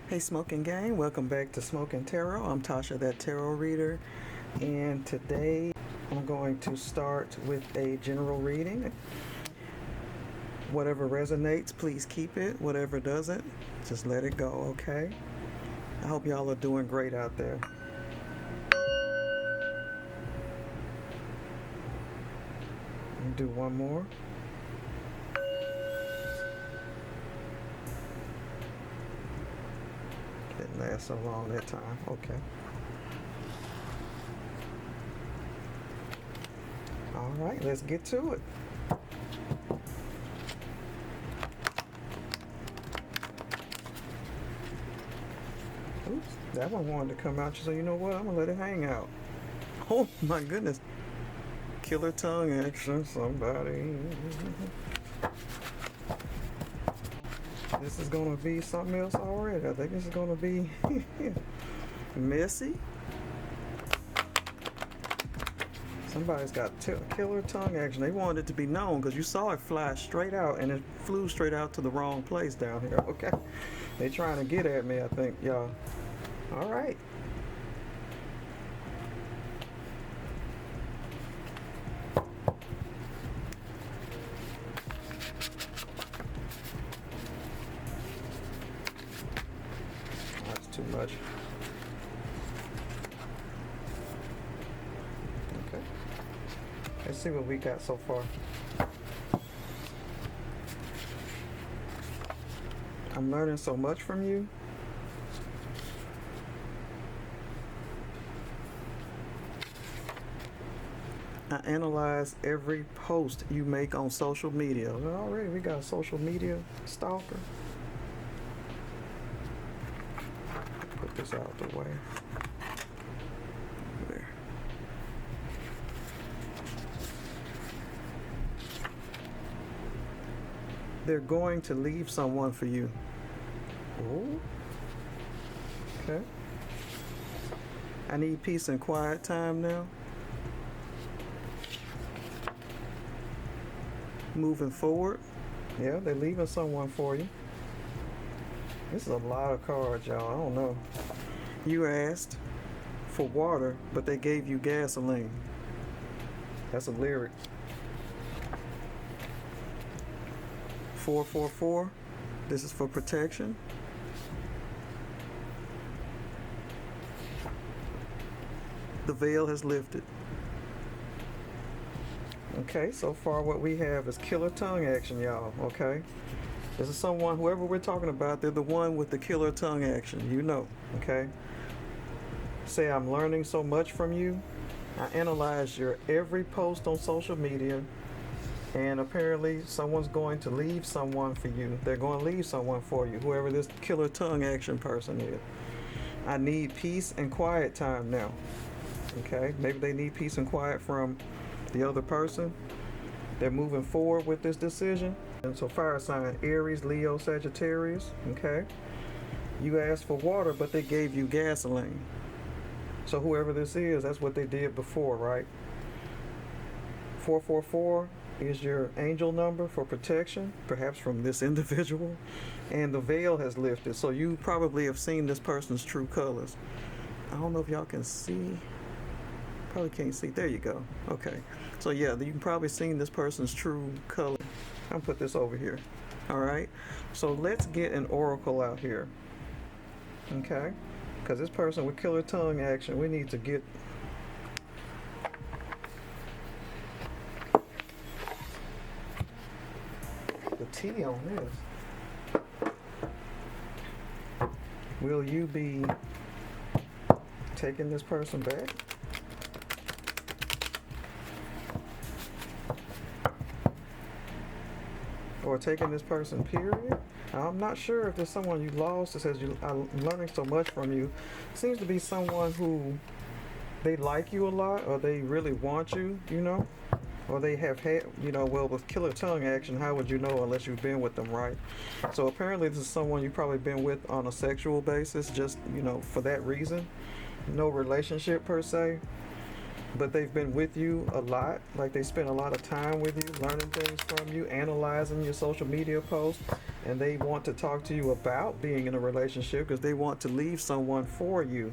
Hey Smokin Gang, welcome back to Smokin Tarot. I'm Tasha, that tarot reader, and today I'm going to start with a general reading. Whatever resonates, please keep it. Whatever doesn't, just let it go, okay? I hope y'all are doing great out there. Let me do one more. Didn't last so long that time. Okay. All right, let's get to it. Oops, that one wanted to come out. So you know what? I'm gonna let it hang out. Oh my goodness. Killer tongue action, somebody. This is gonna be something else already. I think this is gonna be messy. Somebody's got killer tongue action. They wanted it to be known because you saw it fly straight out and it flew straight out to the wrong place down here. Okay, they trying to get at me, I think, y'all. All right. That's too much. Okay. Let's see what we got so far. I'm learning so much from you. I analyze every post you make on social media. Already we got a social media stalker. Put this out the way. There. They're going to leave someone for you. Oh. Okay. I need peace and quiet time now. Moving forward. Yeah, they're leaving someone for you. This is a lot of cards, y'all. I don't know. You asked for water, but they gave you gasoline. That's a lyric. 444. This is for protection. The veil has lifted. Okay, so far what we have is killer tongue action, y'all, okay? This is someone, whoever we're talking about, they're the one with the killer tongue action, you know, okay? Say, I'm learning so much from you. I analyze your every post on social media, and apparently someone's going to leave someone for you. They're going to leave someone for you, whoever this killer tongue action person is. I need peace and quiet time now, okay? Maybe they need peace and quiet from the other person. They're moving forward with this decision. And so fire sign Aries, Leo, Sagittarius, okay? You asked for water, but they gave you gasoline. So whoever this is, that's what they did before, right? 444 is your angel number for protection, perhaps from this individual. And the veil has lifted, so you probably have seen this person's true colors. I don't know if y'all can see. Probably can't see. There you go. Okay. So yeah, you can probably see this person's true color. I'll put this over here. All right. So let's get an oracle out here. Okay. Because this person with killer tongue action, we need to get the tea on this. Will you be taking this person back? Or taking this person, period? I'm not sure if there's someone you lost that says I'm learning so much from you. Seems to be someone who they like you a lot, or they really want you, you know? Or they have had, you know, well, with killer tongue action, how would you know unless you've been with them, right? So apparently this is someone you've probably been with on a sexual basis, just, you know, for that reason. No relationship per se. but they've been with you a lot. Like they spend a lot of time with you, learning things from you, analyzing your social media posts, and they want to talk to you about being in a relationship because they want to leave someone for you.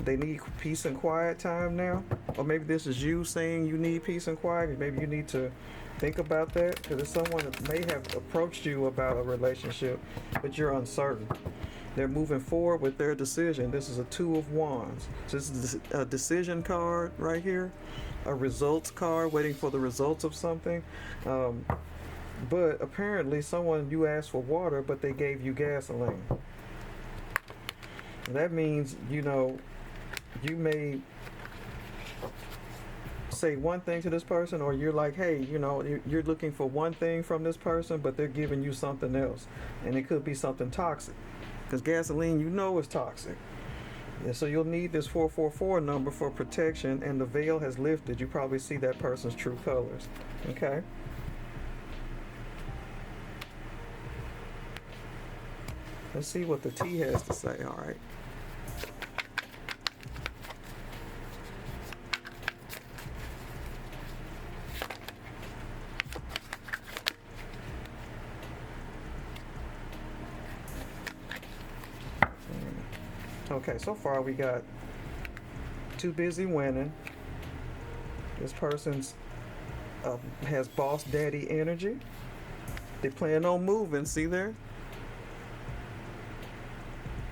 They need peace and quiet time now, or maybe this is you saying you need peace and quiet. Maybe you need to think about that because it's someone that may have approached you about a relationship, but you're uncertain. They're moving forward with their decision. This is a Two of Wands. So this is a decision card right here, a results card, waiting for the results of something. But apparently someone, you asked for water, but they gave you gasoline. And that means, you may say one thing to this person, or you're like, hey, you're looking for one thing from this person, but they're giving you something else. And it could be something toxic. Because gasoline, is toxic. And so you'll need this 444 number for protection, and the veil has lifted. You probably see that person's true colors. Okay? Let's see what the T has to say. All right. Okay, so far we got too busy winning. This person's has boss daddy energy. They plan on moving, see there?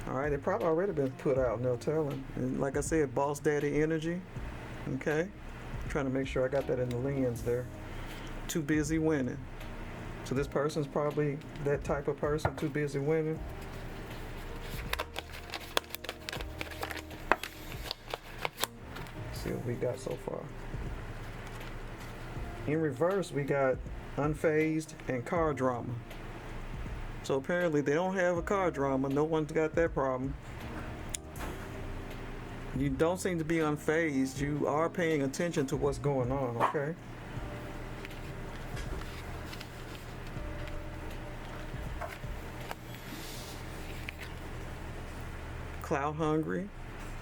Alright, they probably already been put out, no telling. And like I said, boss daddy energy. Okay? Trying to make sure I got that in the lens there. Too busy winning. So this person's probably that type of person, too busy winning. See what we got so far. In reverse, we got unfazed and car drama. So apparently they don't have a car drama. No one's got that problem. You don't seem to be unfazed. You are paying attention to what's going on, okay? Clout hungry.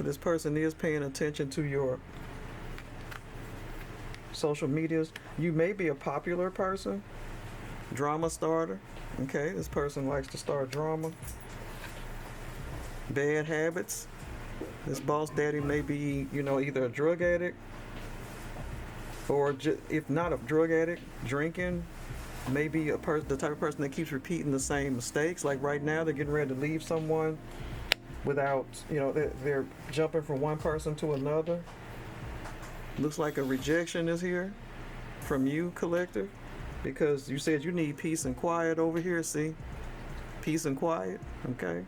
This person is paying attention to your social medias. You may be a popular person, drama starter. Okay, this person likes to start drama. Bad habits. This boss daddy may be, either a drug addict or if not a drug addict, drinking. Maybe the type of person that keeps repeating the same mistakes. Like right now, they're getting ready to leave someone without, they're jumping from one person to another. Looks like a rejection is here from you, collective, because you said you need peace and quiet over here, see? Peace and quiet, okay?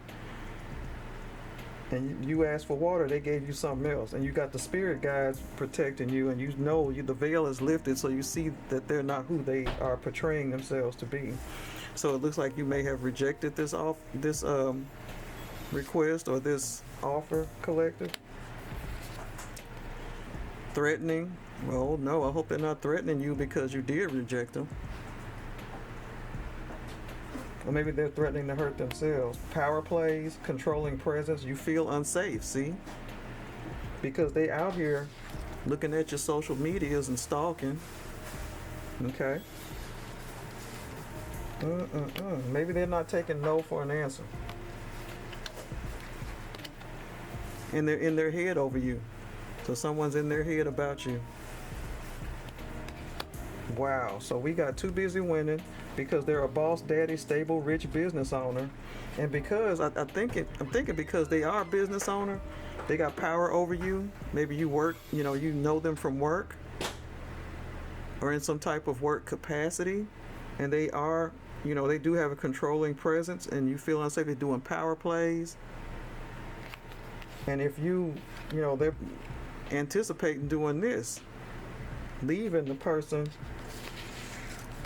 And you asked for water, they gave you something else. And you got the spirit guides protecting you, and the veil is lifted, so you see that they're not who they are portraying themselves to be. So it looks like you may have rejected this request or this offer, collective. Threatening. Well, no, I hope they're not threatening you because you did reject them. Or maybe they're threatening to hurt themselves. Power plays, controlling presence. You feel unsafe, see? Because they out here looking at your social medias and stalking. Okay? Maybe they're not taking no for an answer. And they're in their head over you. So someone's in their head about you. Wow. So we got too busy winning because they're a boss daddy, stable, rich business owner. And because I'm thinking because they are a business owner, they got power over you. Maybe you work, you know them from work or in some type of work capacity. And they are, they do have a controlling presence and you feel unsafe. They're doing power plays. And if they're anticipating doing this, leaving the person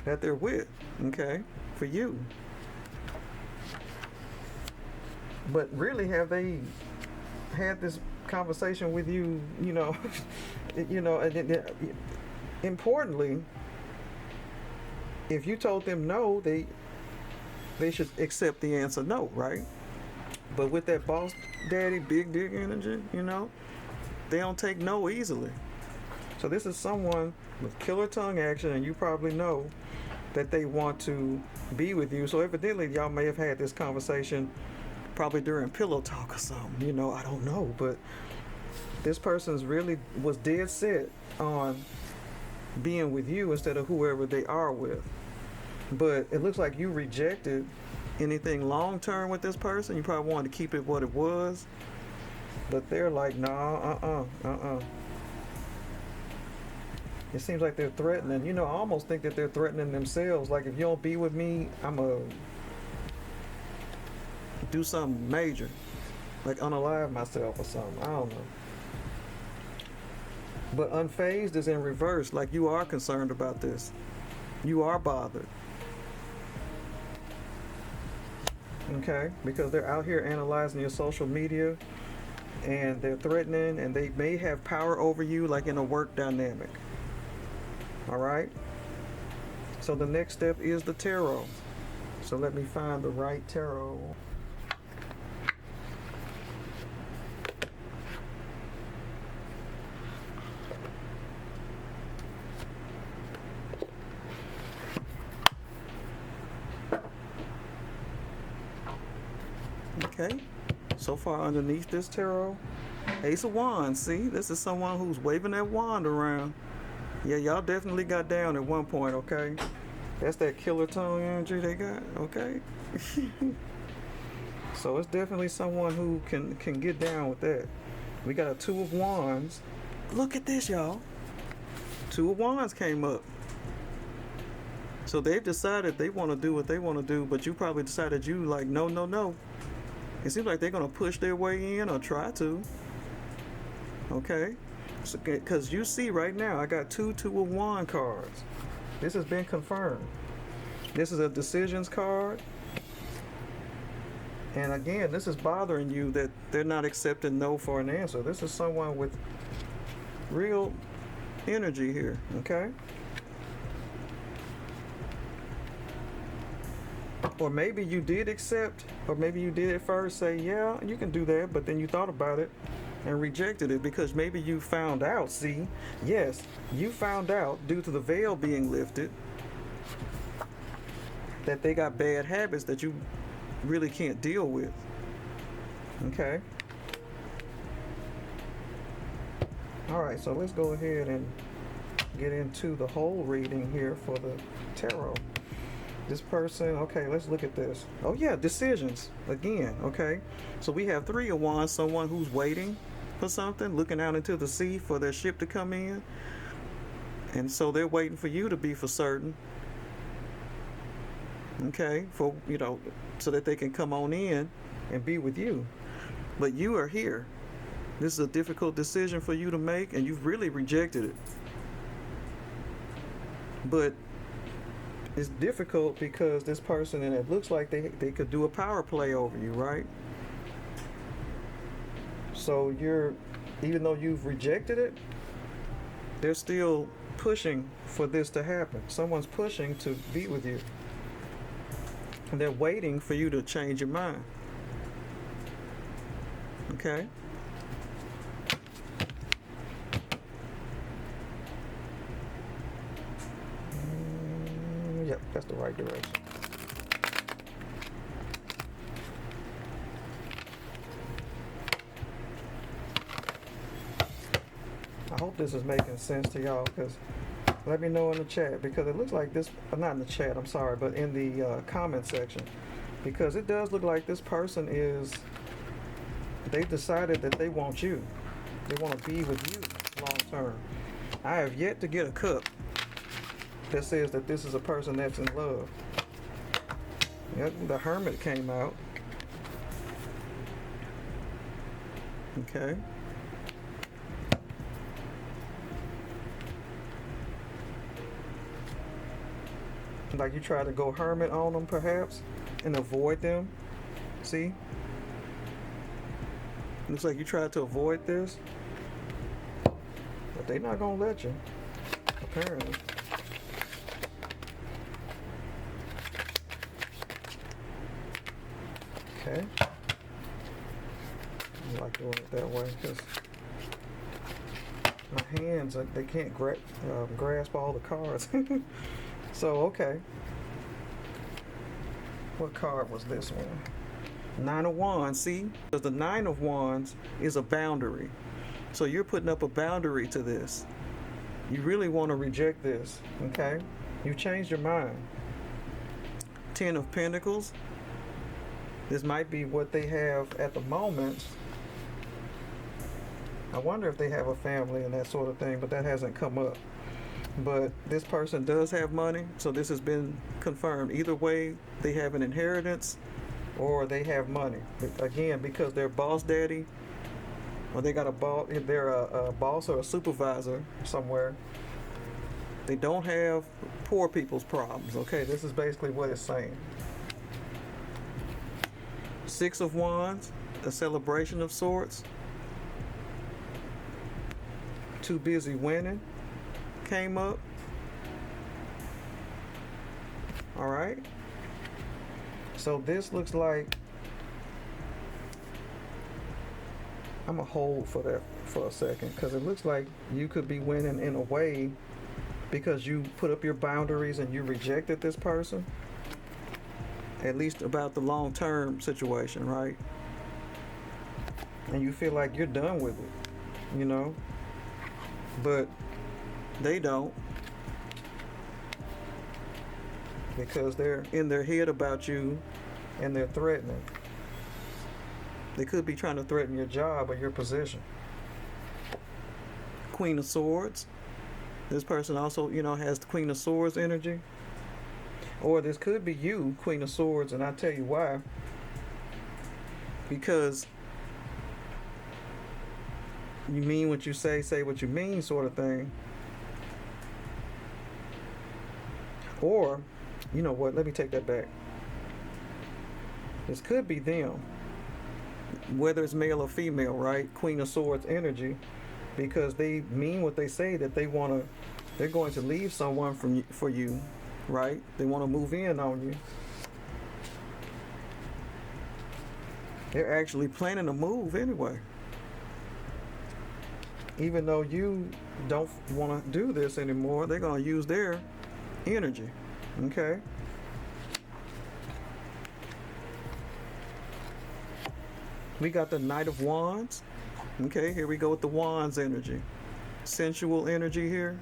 that they're with, okay, for you. But really, have they had this conversation with you, importantly, if you told them no, they should accept the answer no, right? But with that boss daddy, big dick energy, they don't take no easily. So this is someone with killer tongue action, and you probably know that they want to be with you. So evidently y'all may have had this conversation probably during pillow talk or something, you know, I don't know. But this person's really was dead set on being with you instead of whoever they are with. But it looks like you rejected anything long term with this person. You probably wanted to keep it what it was. But they're like, nah, It seems like they're threatening. You know, I almost think that they're threatening themselves. Like, if you don't be with me, I'm going to do something major. Like unalive myself or something. I don't know. But unfazed is in reverse. Like, you are concerned about this. You are bothered. Okay? Because they're out here analyzing your social media. And they're threatening. And they may have power over you, like in a work dynamic. Alright? So the next step is the tarot. So let me find the right tarot. Okay, so far underneath this tarot, Ace of Wands. See, this is someone who's waving that wand around. Yeah, y'all definitely got down at one point, okay? That's that killer tongue energy they got, okay? So it's definitely someone who can get down with that. We got a Two of Wands. Look at this, y'all. Two of Wands came up. So they've decided they want to do what they want to do, but you probably decided you like, no, no, no. It seems like they're going to push their way in or try to. Okay? Because you see right now, I got Two of Wands cards. This has been confirmed. This is a decisions card. And again, this is bothering you that they're not accepting no for an answer. This is someone with real energy here. Okay? Or maybe you did accept, or maybe you did at first say, yeah, you can do that, but then you thought about it and rejected it because maybe you found out, see, yes, you found out due to the veil being lifted that they got bad habits that you really can't deal with. Okay? Alright, so let's go ahead and get into the whole reading here for the tarot. This person, okay, let's look at this. Oh yeah, decisions, again, okay? So we have Three of Wands, someone who's waiting for something, looking out into the sea for their ship to come in. And so they're waiting for you to be for certain. Okay, for, you know, so that they can come on in and be with you. But you are here. This is a difficult decision for you to make, and you've really rejected it. But it's difficult because this person, and it looks like they could do a power play over you, right? So even though you've rejected it, they're still pushing for this to happen. Someone's pushing to be with you. And they're waiting for you to change your mind. Okay? Yep, that's the right direction. I hope this is making sense to y'all, because let me know in the chat, because it looks like this, not in the chat, I'm sorry, but in the comment section, because it does look like this person they've decided that they want you. They want to be with you long term. I have yet to get a cup that says that this is a person that's in love. Yep, the Hermit came out. Okay. Like you try to go hermit on them perhaps and avoid them. See? Looks like you tried to avoid this. But they're not gonna let you, apparently. Okay. I like doing it that way because My hands, they can't grasp all the cards. So, okay. What card was this one? Nine of Wands, see? Because the Nine of Wands is a boundary. So you're putting up a boundary to this. You really want to reject this, okay? You changed your mind. Ten of Pentacles. This might be what they have at the moment. I wonder if they have a family and that sort of thing, but that hasn't come up. But this person does have money, so this has been confirmed. Either way, they have an inheritance or they have money. Again, because they're boss daddy, or they got a boss, they're a boss or a supervisor somewhere. They don't have poor people's problems, okay? This is basically what it's saying. Six of Wands, a celebration of sorts. Too busy winning came up. All right. So this looks like, I'm gonna hold for that for a second, because it looks like you could be winning in a way because you put up your boundaries and you rejected this person, at least about the long-term situation, right? And you feel like you're done with it, you know? But they don't, because they're in their head about you and they're threatening. They could be trying to threaten your job or your position. Queen of Swords. This person also, has the Queen of Swords energy. Or this could be you, Queen of Swords, and I'll tell you why. Because you mean what you say what you mean, sort of thing. Or, you know what, let me take that back. This could be them, whether it's male or female, right? Queen of Swords energy, because they mean what they say, that they're going to leave someone for you, right? They want to move in on you. They're actually planning a move anyway. Even though you don't want to do this anymore, they're going to use their energy, okay? We got the Knight of Wands. Okay, here we go with the Wands energy. Sensual energy here.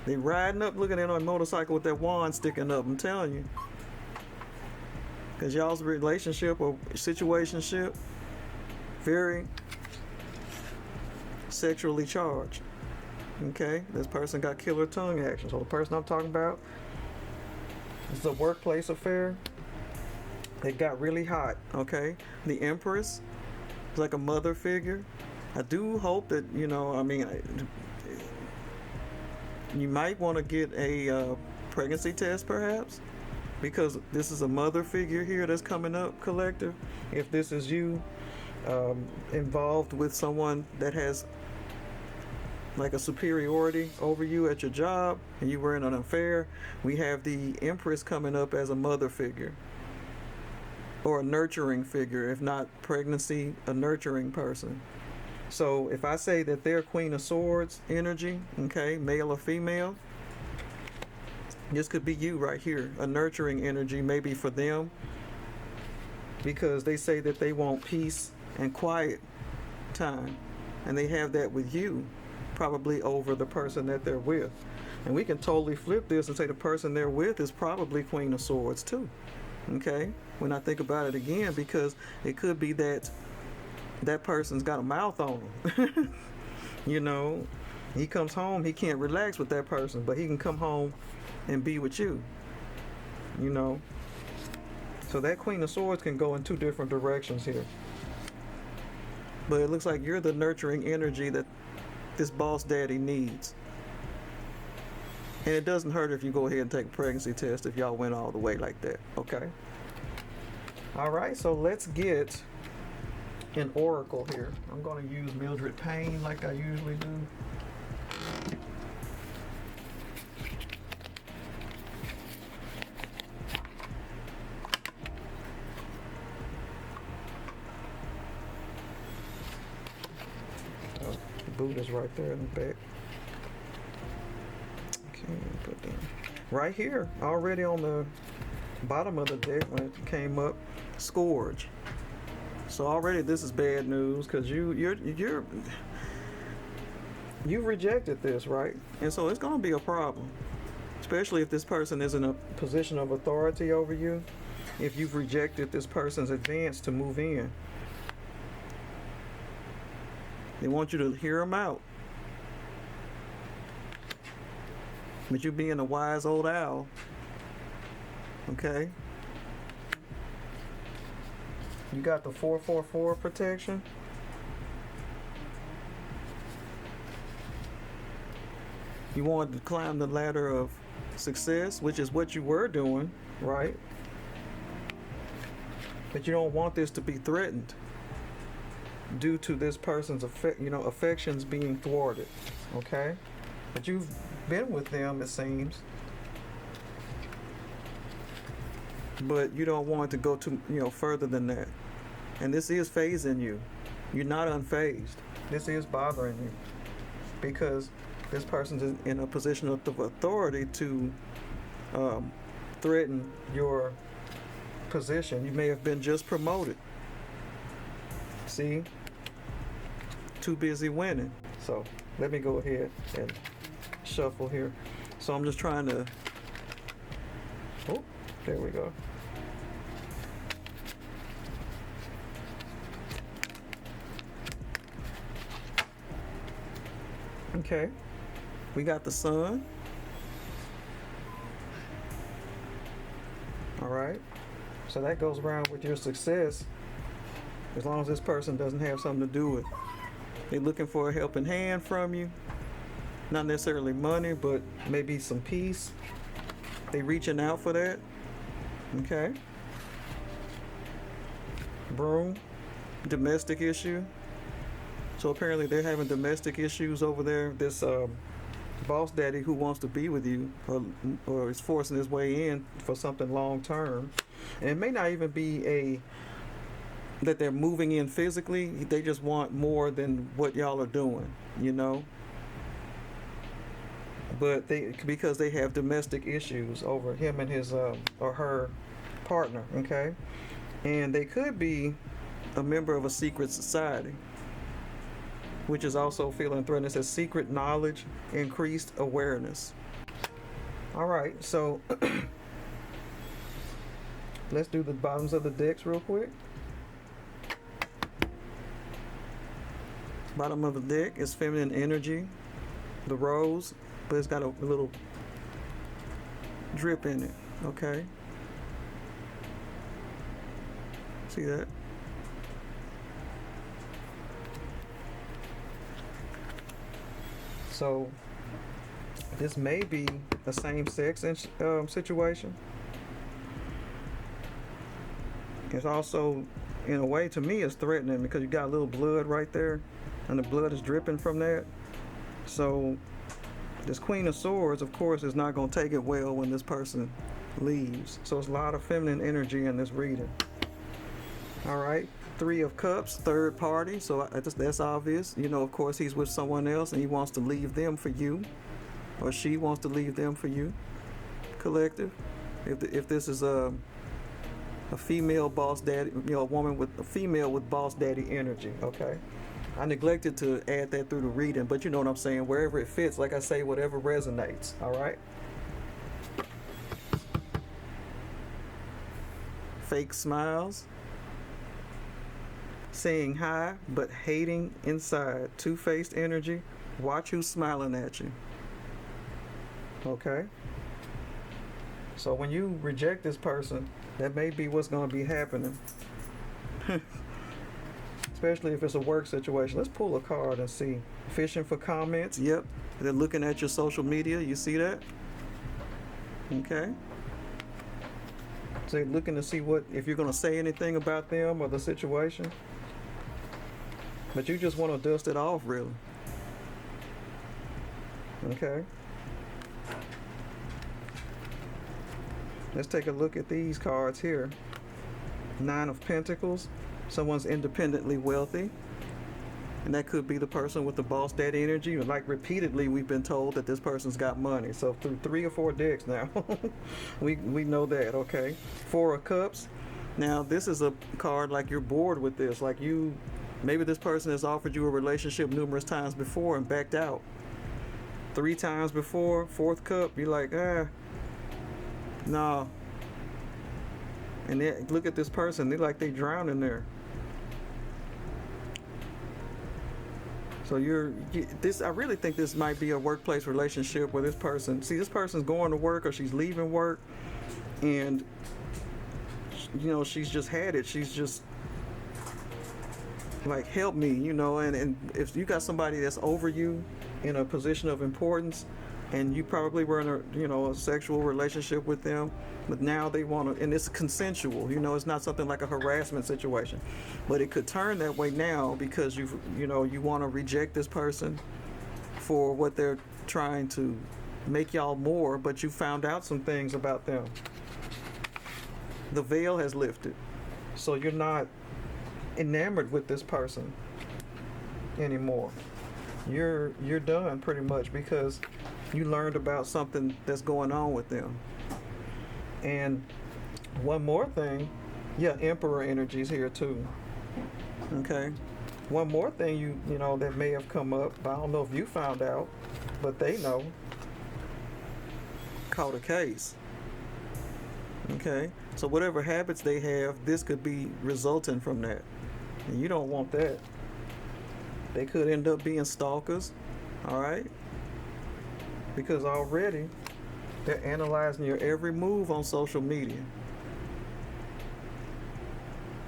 They riding up, looking at on a motorcycle with that wand sticking up, I'm telling you. Because y'all's relationship or situationship, very sexually charged. Okay, this person got killer tongue action. So the person I'm talking about, it's a workplace affair. It got really hot, okay? The Empress is like a mother figure. I do hope that, you might want to get a pregnancy test perhaps, because this is a mother figure here that's coming up, collective. If this is you involved with someone that has like a superiority over you at your job and you were in an affair, we have the Empress coming up as a mother figure or a nurturing figure. If not pregnancy, a nurturing person. So if I say that they're Queen of Swords energy, okay, male or female, this could be you right here, a nurturing energy maybe for them, because they say that they want peace and quiet time, and they have that with you, probably over the person that they're with. And we can totally flip this and say the person they're with is probably Queen of Swords too, okay, when I think about it again, because it could be that person's got a mouth on him. He comes home, he can't relax with that person, but he can come home and be with you. So that Queen of Swords can go in two different directions here. But it looks like you're the nurturing energy that this boss daddy needs. And it doesn't hurt if you go ahead and take a pregnancy test if y'all went all the way like that, okay? All right, so let's get an oracle here. I'm going to use Mildred Payne like I usually do. Oh, the Buddha's right there in the back. Put them right here, already on the bottom of the deck when it came up, scourge. So already this is bad news because you've rejected this, right? And so it's going to be a problem, especially if this person is in a position of authority over you. If you've rejected this person's advance to move in, they want you to hear them out. But you being a wise old owl, okay? You got the 444 protection. You wanted to climb the ladder of success, which is what you were doing, right? But you don't want this to be threatened due to this person's affections being thwarted, okay? But you've been with them, it seems. But you don't want it to go to further than that. And this is phasing you. You're not unfazed. This is bothering you because this person's in a position of authority to threaten your position. You may have been just promoted. See? Too busy winning. So let me go ahead and shuffle here. So I'm just trying to, oh, there we go. Okay, we got the sun. All right, so that goes around with your success as long as this person doesn't have something to do with it. They're looking for a helping hand from you. Not necessarily money, but maybe some peace. They reaching out for that. Okay. Broom, domestic issue. So apparently they're having domestic issues over there. This boss daddy who wants to be with you or is forcing his way in for something long term. And it may not even be that they're moving in physically. They just want more than what y'all are doing, But because they have domestic issues over him and his or her partner, okay? And they could be a member of a secret society, which is also feeling threatened. It says secret knowledge, increased awareness. All right, so let's do the bottoms of the decks real quick. Bottom of the deck is feminine energy, the rose, but it's got a little drip in it, okay? See that? So this may be a same-sex situation. It's also, in a way, to me, it's threatening because you got a little blood right there, and the blood is dripping from that. So this Queen of Swords, of course, is not going to take it well when this person leaves. So it's a lot of feminine energy in this reading. All right. Three of Cups, third party. So that's obvious. Of course, he's with someone else and he wants to leave them for you, or she wants to leave them for you. Collective. If this is a female boss daddy, a woman with a female with boss daddy energy. Okay. I neglected to add that through the reading, but you know what I'm saying. Wherever it fits, like I say, whatever resonates. All right. Fake smiles. Saying hi, but hating inside. Two-faced energy. Watch who's smiling at you. Okay? So when you reject this person, that may be what's going to be happening. Especially if it's a work situation. Let's pull a card and see. Fishing for comments. Yep. They're looking at your social media. You see that? Okay? So they're looking to see if you're going to say anything about them or the situation. But you just want to dust it off, really. Okay. Let's take a look at these cards here. Nine of Pentacles. Someone's independently wealthy. And that could be the person with the boss daddy energy. Like repeatedly, we've been told that this person's got money. So through 3 or 4 decks now, we know that. Okay, 4 of Cups. Now this is a card like you're bored with this. Like maybe this person has offered you a relationship numerous times before and backed out. 3 times before, 4th cup, you're like, nah. And then look at this person, they like they drown in there. So I really think this might be a workplace relationship where this person's going to work or she's leaving work, and she's just had it. She's just like, help me, and if you got somebody that's over you in a position of importance, and you probably were in a sexual relationship with them, but now they want to, and it's consensual, it's not something like a harassment situation, but it could turn that way now because you want to reject this person for what they're trying to make y'all more, but you found out some things about them. The veil has lifted, so you're not enamored with this person anymore. You're done pretty much because you learned about something that's going on with them. And one more thing, Emperor energy's here too. Okay. One more thing you know that may have come up, but I don't know if you found out, but they know. Caught a case. Okay. So whatever habits they have, this could be resulting from that. And you don't want that. They could end up being stalkers, all right? Because already they're analyzing your every move on social media.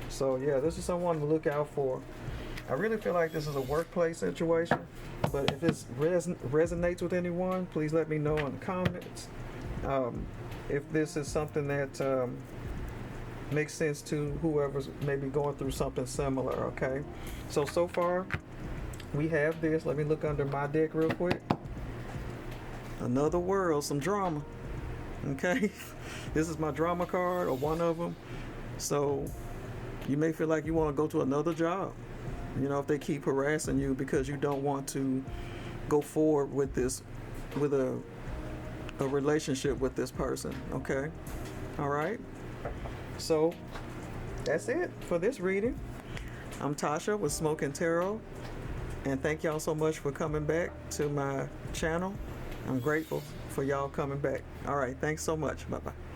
So yeah, this is someone to look out for. I really feel like this is a workplace situation, but if this resonates with anyone, please let me know in the comments. If this is something that makes sense to whoever's maybe going through something similar, okay? So far, we have this. Let me look under my deck real quick. Another world, some drama. Okay? This is my drama card, or one of them. So you may feel like you want to go to another job. If they keep harassing you because you don't want to go forward with this, with a relationship with this person. Okay? All right? So that's it for this reading. I'm Tasha with Smokin Tarot. And thank y'all so much for coming back to my channel. I'm grateful for y'all coming back. All right, thanks so much. Bye-bye.